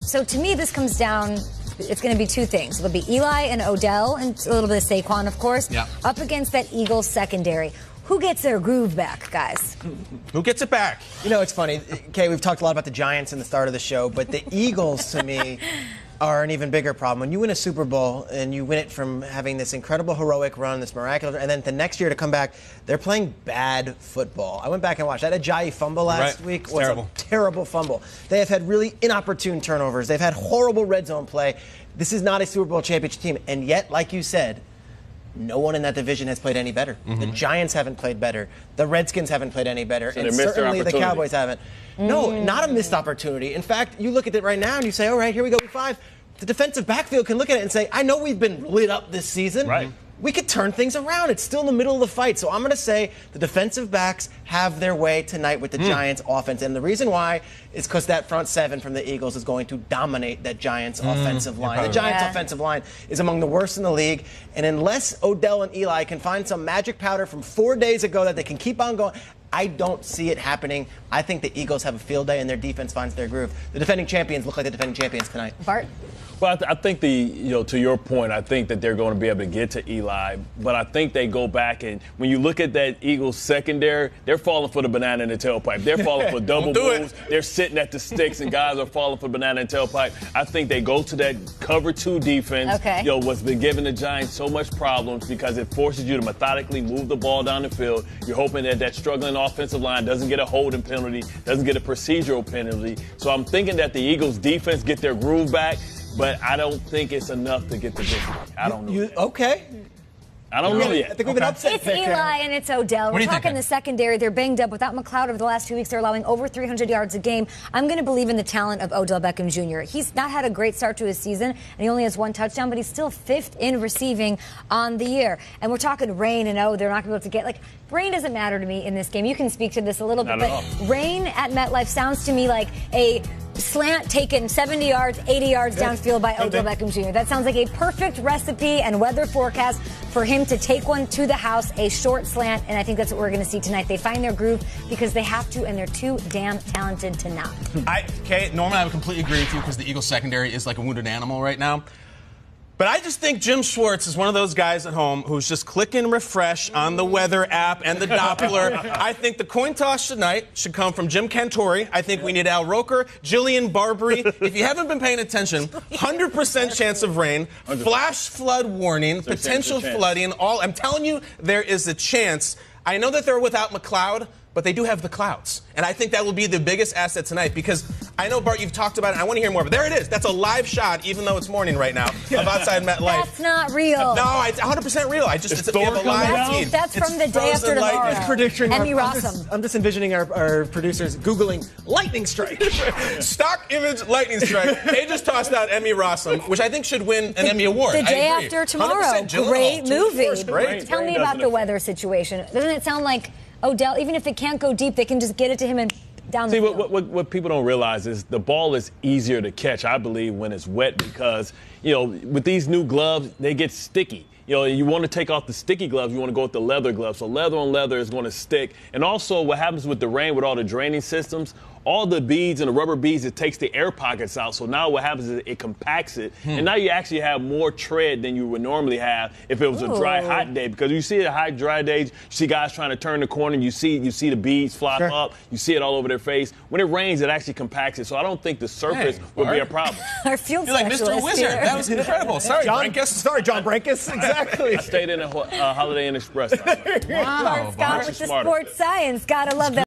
So to me, this comes down, it's going to be two things. It'll be Eli and Odell, and a little bit of Saquon, of course, up against that Eagles secondary. Who gets their groove back, guys? Who gets it back? You know, it's funny. Okay, we've talked a lot about the Giants in the start of the show, but the Eagles, to me, are an even bigger problem. When you win a Super Bowl and you win it from having this incredible heroic run, this miraculous, and then the next year to come back, they're playing bad football. I went back and watched. That Ajayi fumble last week was a terrible fumble. They have had really inopportune turnovers. They've had horrible red zone play. This is not a Super Bowl championship team. And yet, like you said, no one in that division has played any better. The Giants haven't played better. The Redskins haven't played any better. So and certainly the Cowboys haven't. No, not a missed opportunity. In fact, you look at it right now and you say, all right, here we go, week 5. The defensive backfield can look at it and say, I know we've been lit up this season. Right. We could turn things around. It's still in the middle of the fight. So I'm going to say the defensive backs have their way tonight with the Giants offense. And the reason why is because that front seven from the Eagles is going to dominate that Giants offensive line. The Giants offensive line is among the worst in the league. And unless Odell and Eli can find some magic powder from 4 days ago that they can keep on going, I don't see it happening. I think the Eagles have a field day and their defense finds their groove. The defending champions look like the defending champions tonight. Bart? Well, I think to your point, I think that they're going to be able to get to Eli, but I think they go back and when you look at that Eagles secondary, they're falling for the banana in the tailpipe. They're falling for double moves. They're sitting at the sticks and guys are falling for banana in the tailpipe. I think they go to that cover 2 defense. What's been giving the Giants so much problems because it forces you to methodically move the ball down the field. You're hoping that that struggling offensive line doesn't get a holding penalty, doesn't get a procedural penalty. So I'm thinking that the Eagles defense get their groove back. But I don't think it's enough to get the victory. I don't know. Okay. I don't know yet. I think we've been upset. It's Eli and it's Odell. We're talking the secondary. They're banged up. Without McLeod over the last 2 weeks, they're allowing over 300 yards a game. I'm going to believe in the talent of Odell Beckham Jr. He's not had a great start to his season, and he only has 1 touchdown, but he's still 5th in receiving on the year. And we're talking rain, and they're not going to be able to get, rain doesn't matter to me in this game. You can speak to this a little bit, but rain at MetLife sounds to me like a slant taken 70 yards, 80 yards downfield by Odell Beckham Jr. That sounds like a perfect recipe and weather forecast for him to take one to the house, a short slant, and I think that's what we're going to see tonight. They find their groove because they have to, and they're too damn talented to not. Normally I would completely agree with you because the Eagles secondary is like a wounded animal right now. But I just think Jim Schwartz is one of those guys at home who's just clicking refresh on the weather app and the Doppler. I think the coin toss tonight should come from Jim Cantori. I think we need Al Roker, Jillian Barbary. If you haven't been paying attention, 100% chance of rain, flash flood warning, potential flooding. I'm telling you, there is a chance. I know that they're without McLeod, but they do have the clouds. And I think that will be the biggest asset tonight because I know, Bart, you've talked about it, and I want to hear more. But there it is. That's a live shot, even though it's morning right now, of outside MetLife. That's not real. No, it's 100% real. we have a live feed. That's from the day after tomorrow. Prediction. Emmy Rossum. I'm just envisioning our producers Googling lightning strike. Stock image lightning strike. They just tossed out Emmy Rossum, which I think should win an Emmy Award. The day after tomorrow. Great movie. Great. Tell me about the weather situation. Doesn't it sound like Odell, even if they can't go deep, they can just get it to him and down the field? What people don't realize is the ball is easier to catch, I believe, when it's wet because, with these new gloves, they get sticky. You want to take off the sticky gloves. You want to go with the leather gloves. So leather on leather is going to stick. And also what happens with the rain, with all the draining systems, all the beads and the rubber beads, it takes the air pockets out. So now what happens is it compacts it. And now you actually have more tread than you would normally have if it was a dry, hot day. Because you see the hot, dry days, you see guys trying to turn the corner, you see the beads flop up, you see it all over their face. When it rains, it actually compacts it. So I don't think the surface will be a problem. Our field You're like Mr. Wizard. That was incredible. Sorry, Brankus. Sorry, John Brankus. Exactly. I stayed in a Holiday Inn Express. Wow. Scott with the sports science. Gotta love that.